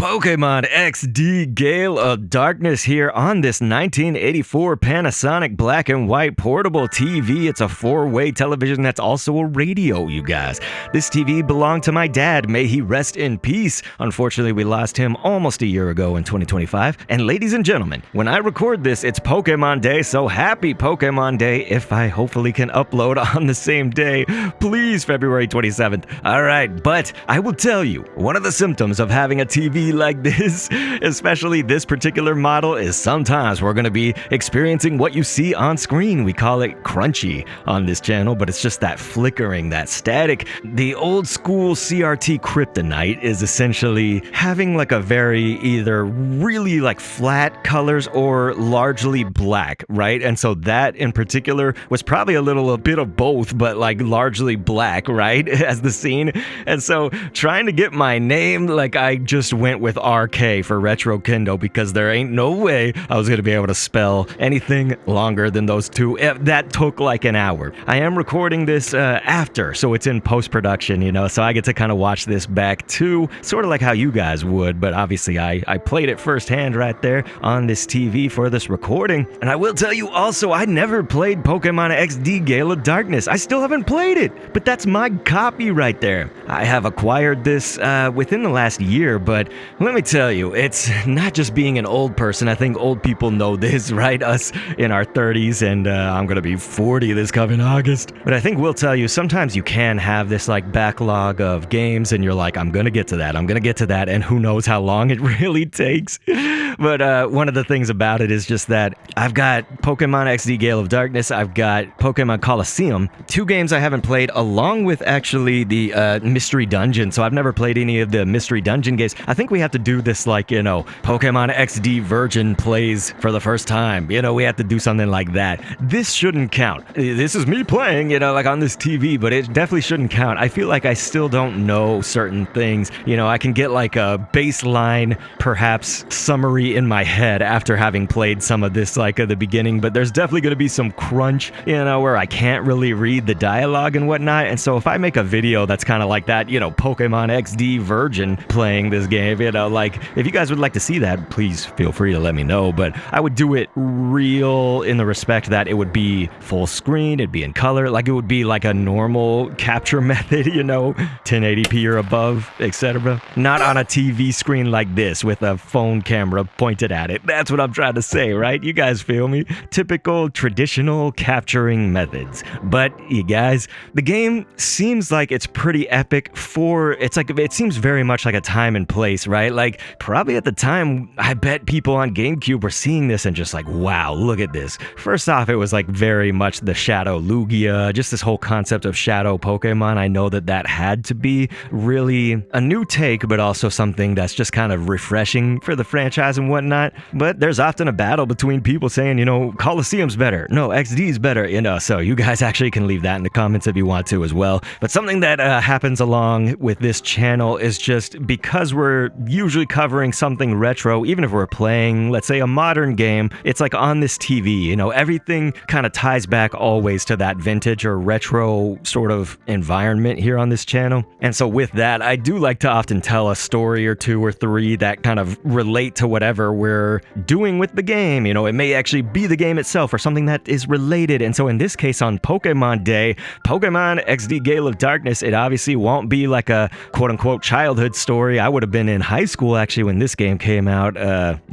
Pokémon XD Gale of Darkness here on this 1984 Panasonic black and white portable TV. It's a 4-way television that's also a radio, you guys. This TV belonged to my dad. May he rest in peace. Unfortunately, we lost him almost a year ago in 2025. And ladies and gentlemen, when I record this, it's Pokémon Day, so happy Pokémon Day if I hopefully can upload on the same day. Please, February 27th. All right, but I will tell you, one of the symptoms of having a TV like this, especially this particular model, is sometimes we're going to be experiencing what you see on screen. We call it crunchy on this channel, but it's just that flickering, that static. The old school CRT kryptonite is essentially having like a very either really like flat colors or largely black, right? And so that in particular was probably a bit of both, but like largely black, right? As the scene. And so trying to get my name, like I just went with RK for Retro Kendo because there ain't no way I was going to be able to spell anything longer than those two. That took like an hour. I am recording this after, so it's in post-production, you know, so I get to kind of watch this back too, sort of like how you guys would, but obviously I played it firsthand right there on this TV for this recording. And I will tell you also, I never played Pokemon XD Gale of Darkness. I still haven't played it, but that's my copy right there. I have acquired this within the last year, but let me tell you, it's not just being an old person. I think old people know this, right? Us in our 30s, and I'm gonna be 40 this coming August. But I think we'll tell you, sometimes you can have this like backlog of games, and you're like, I'm gonna get to that, and who knows how long it really takes. But one of the things about it is just that I've got Pokemon XD Gale of Darkness, I've got Pokemon Colosseum, two games I haven't played, along with actually the Mystery Dungeon. So I've never played any of the Mystery Dungeon games. I think we have to do this like, you know, Pokemon XD Virgin plays for the first time. You know, we have to do something like that. This shouldn't count. This is me playing, you know, like on this TV, but it definitely shouldn't count. I feel like I still don't know certain things. You know, I can get like a baseline, perhaps, summary in my head after having played some of this like at the beginning, but there's definitely going to be some crunch, you know, where I can't really read the dialogue and whatnot. And so if I make a video that's kind of like that, you know, Pokemon XD Virgin playing this game, you know, like if you guys would like to see that, please feel free to let me know. But I would do it real in the respect that it would be full screen, it'd be in color, like it would be like a normal capture method, you know, 1080p or above, etc. Not on a TV screen like this with a phone camera pointed at it. That's what I'm trying to say, right? You guys feel me? Typical traditional capturing methods. But you guys, the game seems like it's pretty epic for, it's like, it seems very much like a time and place, right? Like probably at the time, I bet people on GameCube were seeing this and just like, wow, look at this. First off, it was like very much the Shadow Lugia, just this whole concept of Shadow Pokemon. I know that had to be really a new take, but also something that's just kind of refreshing for the franchise and whatnot. But there's often a battle between people saying, you know, Colosseum's better, no, XD's better, you know, so you guys actually can leave that in the comments if you want to as well. But something that happens along with this channel is just because we're usually covering something retro, even if we're playing, let's say, a modern game, it's like on this TV, you know, everything kind of ties back always to that vintage or retro sort of environment here on this channel. And so with that, I do like to often tell a story or two or three that kind of relate to whatever we're doing with the game. You know, it may actually be the game itself or something that is related. And so in this case, on Pokemon Day, Pokemon XD Gale of Darkness, it obviously won't be like a quote-unquote childhood story. I would have been in high school actually when this game came out.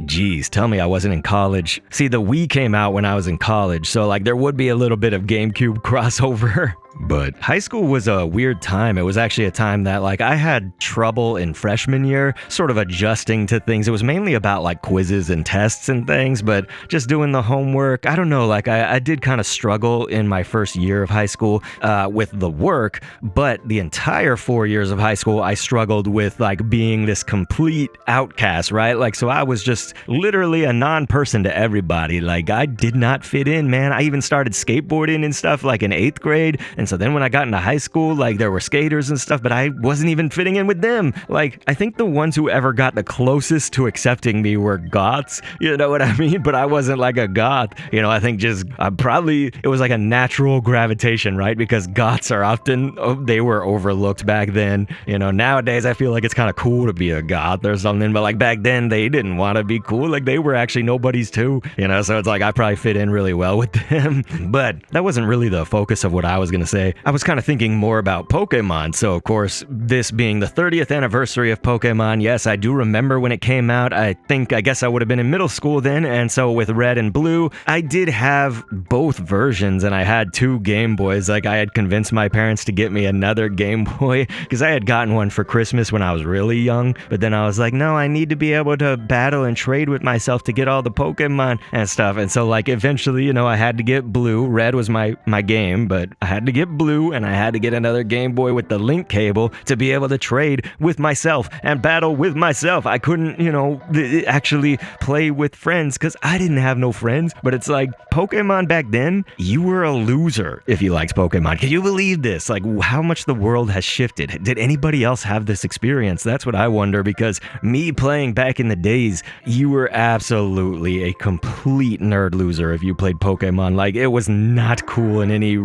Geez, tell me I wasn't in college. See, the Wii came out when I was in college, so like there would be a little bit of GameCube crossover. But high school was a weird time. It was actually a time that like I had trouble in freshman year sort of adjusting to things. It was mainly about like quizzes and tests and things, but just doing the homework. I don't know, like I did kind of struggle in my first year of high school with the work, but the entire 4 years of high school I struggled with like being this complete outcast, right? Like so I was just literally a non-person to everybody. Like I did not fit in, man. I even started skateboarding and stuff like in 8th grade. And so then when I got into high school, like there were skaters and stuff, but I wasn't even fitting in with them. Like, I think the ones who ever got the closest to accepting me were goths, you know what I mean? But I wasn't like a goth, you know. I think just it was like a natural gravitation, right? Because goths are often, they were overlooked back then, you know. Nowadays I feel like it's kind of cool to be a goth or something, but like back then they didn't want to be cool. Like they were actually nobodies too, you know. So it's like I probably fit in really well with them. But that wasn't really the focus of what I was gonna say. I was kind of thinking more about Pokemon. So of course, this being the 30th anniversary of Pokemon, yes, I do remember when it came out. I guess I would have been in middle school then, and so with Red and Blue, I did have both versions, and I had 2 Game Boys. Like I had convinced my parents to get me another Game Boy because I had gotten one for Christmas when I was really young, but then I was like, no, I need to be able to battle and trade with myself to get all the Pokemon and stuff. And so like eventually, you know, I had to get Blue. Red was my game, but I had to get Blue, and I had to get another Game Boy with the link cable to be able to trade with myself and battle with myself. I couldn't, you know, actually play with friends because I didn't have no friends. But it's like Pokemon back then, you were a loser if you liked Pokemon. Can you believe this? Like how much the world has shifted. Did anybody else have this experience? That's what I wonder, because me playing back in the days, you were absolutely a complete nerd loser if you played Pokemon. Like it was not cool in any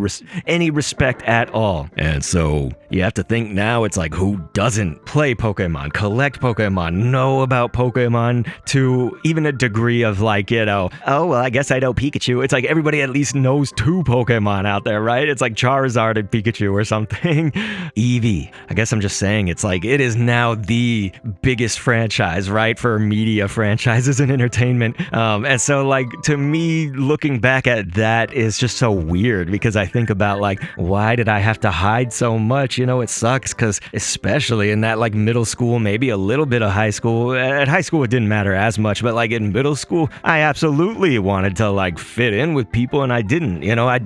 respect at all. And so you have to think now, it's like, who doesn't play Pokemon, collect Pokemon, know about Pokemon to even a degree of like, you know, oh, well, I guess I know Pikachu. It's like everybody at least knows 2 Pokemon out there, right? It's like Charizard and Pikachu or something. Eevee. I guess I'm just saying, it's like it is now the biggest franchise, right, for media franchises and entertainment. And so like to me, looking back at that is just so weird, because I think about like, why did I have to hide so much? You know, it sucks because especially in that like middle school, maybe a little bit of high school. At high school, it didn't matter as much, but like in middle school, I absolutely wanted to like fit in with people, and I didn't. You know, I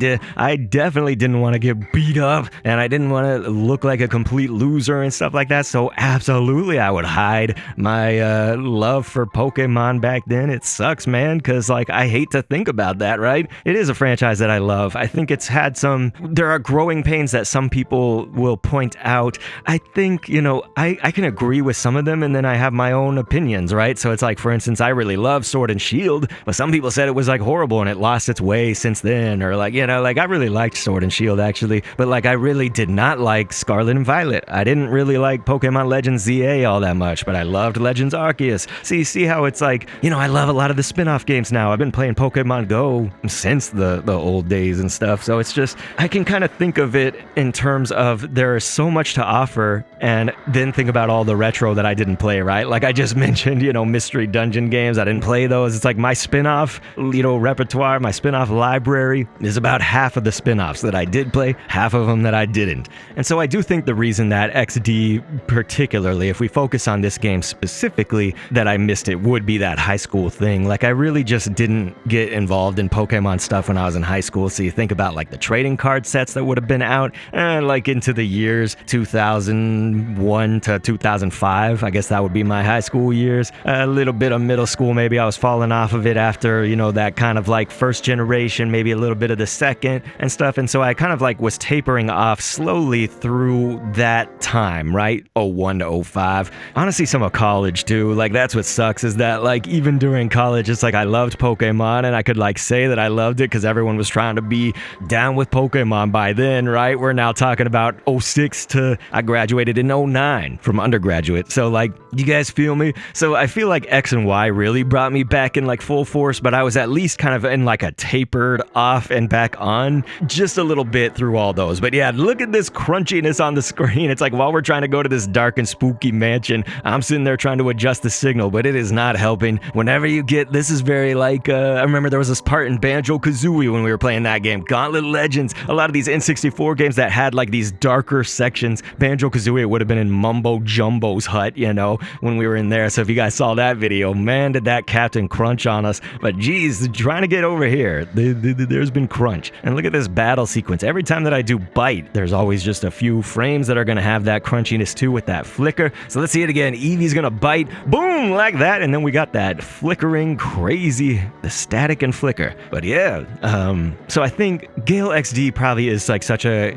definitely didn't want to get beat up, and I didn't want to look like a complete loser and stuff like that. So absolutely, I would hide my love for Pokemon back then. It sucks, man, because like I hate to think about that, right? It is a franchise that I love. I think it's had there are growing pains that some people will point out. I think, you know, I can agree with some of them, and then I have my own opinions, right? So it's like, for instance, I really love Sword and Shield, but some people said it was like horrible and it lost its way since then, or like, you know, like I really liked Sword and Shield actually, but like I really did not like Scarlet and Violet. I didn't really like Pokemon Legends ZA all that much, but I loved Legends Arceus. See how it's like, you know, I love a lot of the spin-off games now. I've been playing Pokemon Go since the old days and stuff, so it's just, I can kind of think of it in terms of there is so much to offer, and then think about all the retro that I didn't play, right? Like I just mentioned, you know, Mystery Dungeon games, I didn't play those. It's like my spin-off, you know, repertoire, my spin-off library is about half of the spin-offs that I did play, half of them that I didn't. And so I do think the reason that XD particularly, if we focus on this game specifically, that I missed it would be that high school thing. Like I really just didn't get involved in Pokemon stuff when I was in high school. So you think about like the trading card sets that would have been out like into the years 2001 to 2005. I guess that would be my high school years. A little bit of middle school, maybe I was falling off of it after, you know, that kind of like first generation, maybe a little bit of the second and stuff. And so I kind of like was tapering off slowly through that time, right? 01 to 05. Honestly, some of college too. Like that's what sucks, is that like even during college, it's like I loved Pokemon, and I could like say that I loved it because everyone was trying to be down with Pokemon by then, right? We're now talking about 06 to I graduated in 09 from undergraduate. So like, you guys feel me? So I feel like X and Y really brought me back in like full force, but I was at least kind of in like a tapered off and back on just a little bit through all those. But yeah, look at this crunchiness on the screen. It's like while we're trying to go to this dark and spooky mansion, I'm sitting there trying to adjust the signal, but it is not helping. Whenever you get, this is very like, I remember there was this part in Banjo-Kazooie when we were playing that game, Gauntlet Legends, a lot of these N64 games that had like these darker sections. Banjo-Kazooie would have been in Mumbo Jumbo's hut, you know, when we were in there. So if you guys saw that video, man, did that Captain crunch on us. But geez, trying to get over here, there's been crunch. And look at this battle sequence. Every time that I do bite, there's always just a few frames that are going to have that crunchiness too with that flicker. So let's see it again. Eevee's going to bite, boom, like that. And then we got that flickering, crazy, the static and flicker. But yeah, so I think Gale XD probably is like such a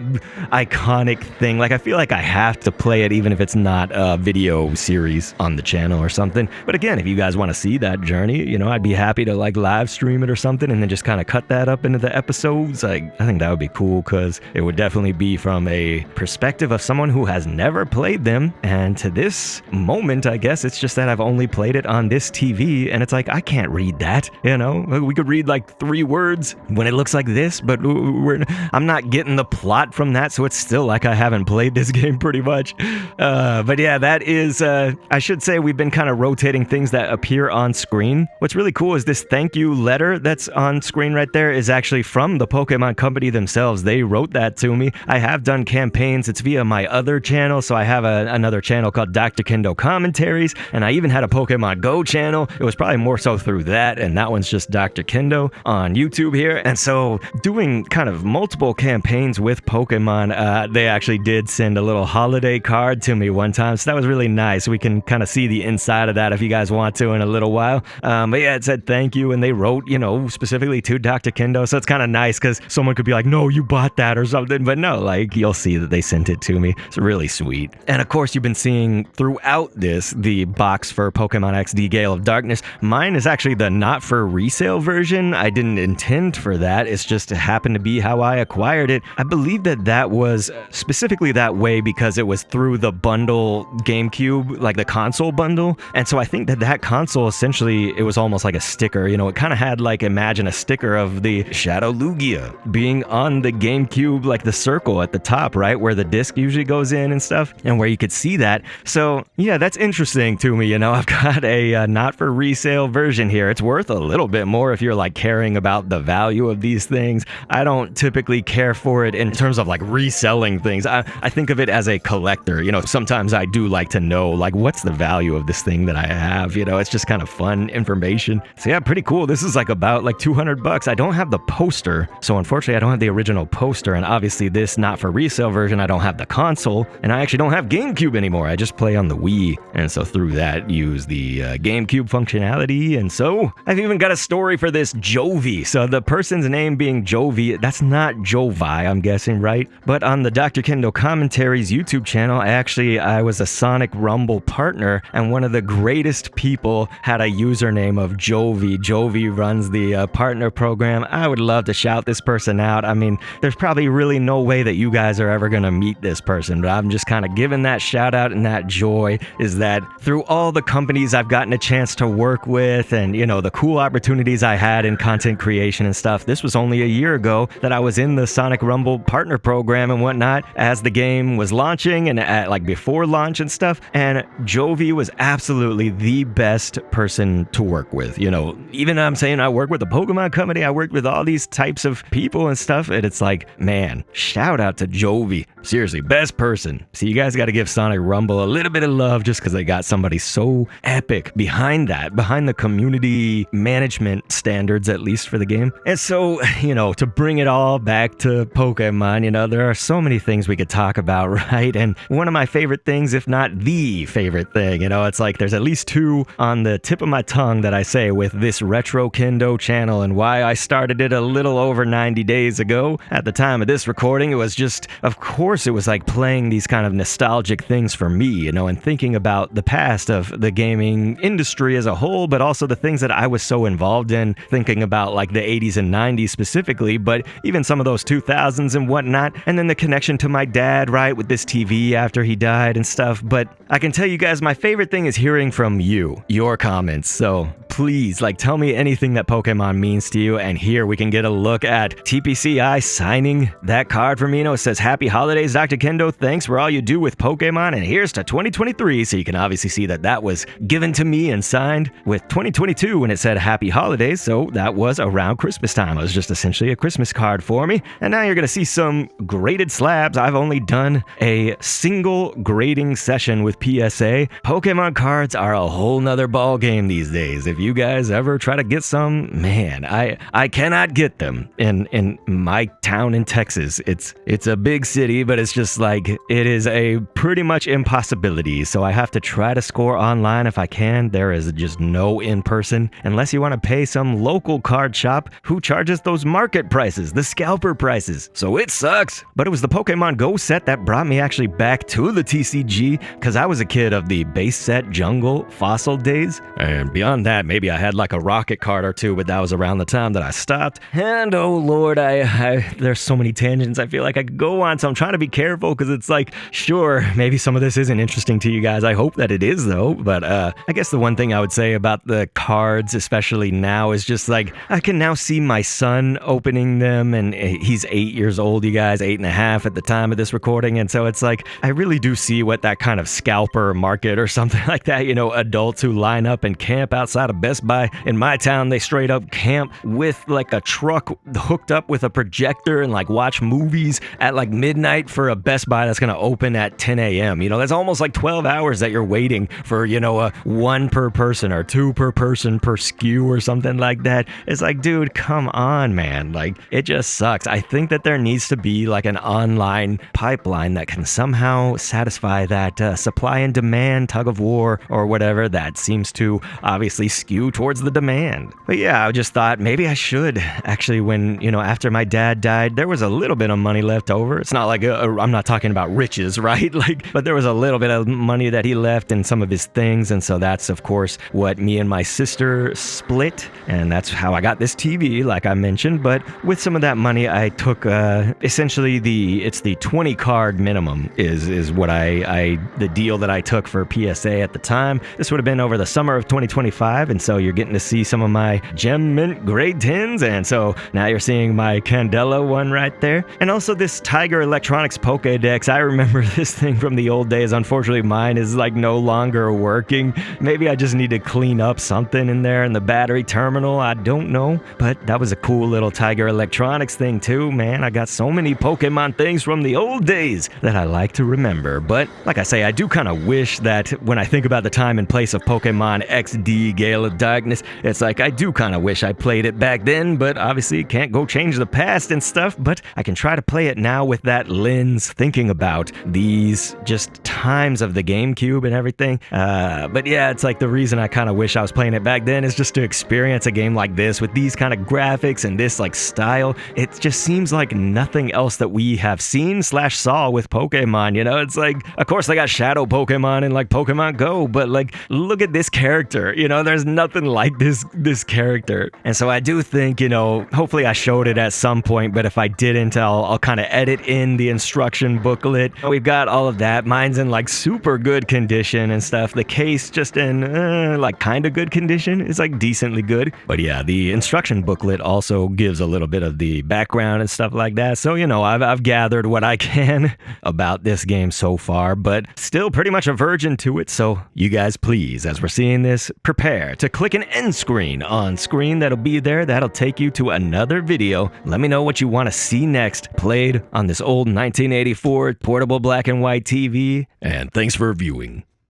iconic thing. Like I feel like I have to play it even if it's not a video series on the channel or something. But again, if you guys want to see that journey, you know, I'd be happy to like live stream it or something and then just kind of cut that up into the episodes. Like I think that would be cool because it would definitely be from a perspective of someone who has never played them. And to this moment, I guess it's just that I've only played it on this TV and it's like I can't read that, you know. We could read like 3 words when it looks like this, but I'm not getting the plot from that, so it's still like I haven't played this game pretty much. But yeah, that is, I should say we've been kind of rotating things that appear on screen. What's really cool is this thank you letter that's on screen right there is actually from the Pokemon company themselves. They wrote that to me. I have done campaigns. It's via my other channel, so I have another channel called Dr. Kendo Commentaries, and I even had a Pokemon Go channel. It was probably more so through that, and that one's just Dr. Kendo on YouTube here. And so doing kind of multiple campaigns with Pokemon, they actually did send a little holiday card to me one time, so that was really nice. We can kind of see the inside of that if you guys want to in a little while. But yeah, it said thank you, and they wrote, you know, specifically to Dr. Kendo, so it's kind of nice because someone could be like, no, you bought that or something, but no, like you'll see that they sent it to me. It's really sweet. And of course, you've been seeing throughout this the box for Pokemon XD Gale of Darkness. Mine is actually the not for resale version. I didn't intend for that. It's just happened to be how I acquired it. I believe that was specifically that way because it was through the bundle GameCube, like the console bundle. And so I think that console essentially, it was almost like a sticker. You know, it kind of had like, imagine a sticker of the Shadow Lugia being on the GameCube, like the circle at the top, right? Where the disc usually goes in and stuff, and where you could see that. So yeah, that's interesting to me. You know, I've got a not for resale version here. It's worth a little bit more if you're like caring about the value of these things. I don't typically care for it in terms of like reselling things. I think of it as a collector. You know, sometimes I do like to know like what's the value of this thing that I have. You know, it's just kind of fun information. So yeah, pretty cool. This is like about like $200. I don't have the poster, so unfortunately I don't have the original poster, and obviously this not for resale version I don't have the console, and I actually don't have GameCube anymore. I just play on the Wii, and so through that use the GameCube functionality. And so I've even got a story for this Jovi. So the person's name being Jovi, that's not Jovi, I'm guessing, right? But on the Dr. Kendo Commentaries YouTube channel, I was a Sonic Rumble partner, and one of the greatest people had a username of Jovi. Jovi runs the partner program. I would love to shout this person out. I mean, there's probably really no way that you guys are ever going to meet this person, but I'm just kind of giving that shout out, and that joy is that through all the companies I've gotten a chance to work with and, you know, the cool opportunities I had in content creation and stuff, this was only a year ago that I was in the Sonic Rumble partner program and whatnot as the game was launching and like before launch and stuff. And Jovi was absolutely the best person to work with. You know, even though I'm saying I work with the Pokemon company, I worked with all these types of people and stuff, and it's like, man, shout out to Jovi. Seriously, best person. So you guys got to give Sonic Rumble a little bit of love just because they got somebody so epic behind that, behind the community management standards, at least for the game. And so, you know, to bring it all back to Pokemon, you know, there are so many things we could talk about, right? And one of my favorite things, if not the favorite thing, you know, it's like there's at least 2 on the tip of my tongue that I say with this Retro Kendo channel, and why I started it a little over 90 days ago. At the time of this recording, it was just, of course, it was like playing these kind of nostalgic things for me, you know, and thinking about the past of the gaming industry as a whole, but also the things that I was so involved in, thinking about like the 80s and 90s specifically, but even some of those 2000s and whatnot, and then the connection to my dad, right, with this TV after he died and stuff. But I can tell you guys, my favorite thing is hearing from you, your comments. So please, like, tell me anything that Pokemon means to you, and here we can get a look at TPCI signing that card for me. You know, it says, "Happy Holidays, Dr. Kendo. Thanks for all you do with Pokemon, and here's to 2023. So you can obviously see that was given to me and signed with 2022 when it said Happy Holidays, so that was around Christmas time. It was just essentially a Christmas card for me. And now you're going to see some graded slabs. I've only done a single grading session with PSA. Pokemon cards are a whole nother ball game these days. If you guys ever try to get some, man, I cannot get them in my town in Texas. It's a big city, but it's just like, it is a pretty much impossibility. So I have to try to score online if I can. There is just no in-person, unless you want to pay some local card shop who charges those market prices, the scalper prices. So it sucks. But it was the Pokemon Go set that brought me actually back to the TCG, because I was a kid of the base set jungle fossil days. And beyond that, maybe I had like a rocket card or two, but that was around the time that I stopped. And oh lord, there's so many tangents I feel like I could go on, so I'm trying to be careful, because it's like, sure, maybe some of this isn't interesting to you guys. I hope that it is though. But I guess the one thing I would say about the cards, especially now, is just like, I can now see my son opening them, and he's 8 years old, you guys, 8.5 at the time of this recording. And so it's like, I really do see what that kind of scalper market or something like that, you know, adults who line up and camp outside of Best Buy. In my town, they straight up camp with like a truck hooked up with a projector and like watch movies at like midnight for a Best Buy that's going to open at 10 a.m. You know, that's almost like 12 hours that you're waiting for, you know, a 1 per person or 2 per person per SKU or something like that. It's like, dude, come on, man. Like, it just sucks. I think that there needs to be like an online pipeline that can somehow satisfy that supply and demand tug of war or whatever that seems to obviously skew towards the demand. But yeah, I just thought maybe I should. Actually, when, you know, after my dad died, there was a little bit of money left over. It's not like I'm not talking about riches, right? Like, but there was a little bit of money that he left in some of his things. And so that's, of course, what me and my sister split. And that's how I got this TV, like I mentioned. But with some of that money, I took essentially it's the 20 card minimum is what the deal that I took for PSA at the time. This would have been over the summer of 2025, and so you're getting to see some of my Gem Mint grade 10s, and so now you're seeing my Candela one right there. And also this Tiger Electronics Pokédex. I remember this thing from the old days. Unfortunately, mine is like no longer working. Maybe I just need to clean up something in there in the battery terminal. I don't know, but that was a cool little Tiger Electronics thing too, man. I got so many Pokemon things from the old days that I like to remember. But like I say, I do kind of wish that when I think about the time and place of Pokemon XD Gale of Darkness, it's like I do kind of wish I played it back then, but obviously can't go change the past and stuff. But I can try to play it now with that lens, thinking about these just times of the GameCube and everything. But yeah, it's like the reason I kind of wish I was playing it back then is just to experience a game like this with these kind of graphics and this like style. It just seems like nothing else that we have seen / saw with Pokemon, you know? It's like, of course they got Shadow Pokemon and like Pokemon Go, but like, look at this character, you know? There's nothing like this character. And so I do think, you know, hopefully I showed it at some point, but if I didn't, I'll kind of edit in the instruction booklet. We've got all of that. Mine's in like super good condition and stuff. The case just in like kind of good condition. It's like decently good. But yeah, the instruction booklet also gives a little bit of the background and stuff like that. So, you know, I've gathered what I can about this game so far, but still pretty much a virgin to it. So you guys, please, as we're seeing this, prepare to click an end screen on screen that'll be there. That'll take you to another video. Let me know what you want to see next played on this old 1984 portable black and white TV. And thanks for viewing.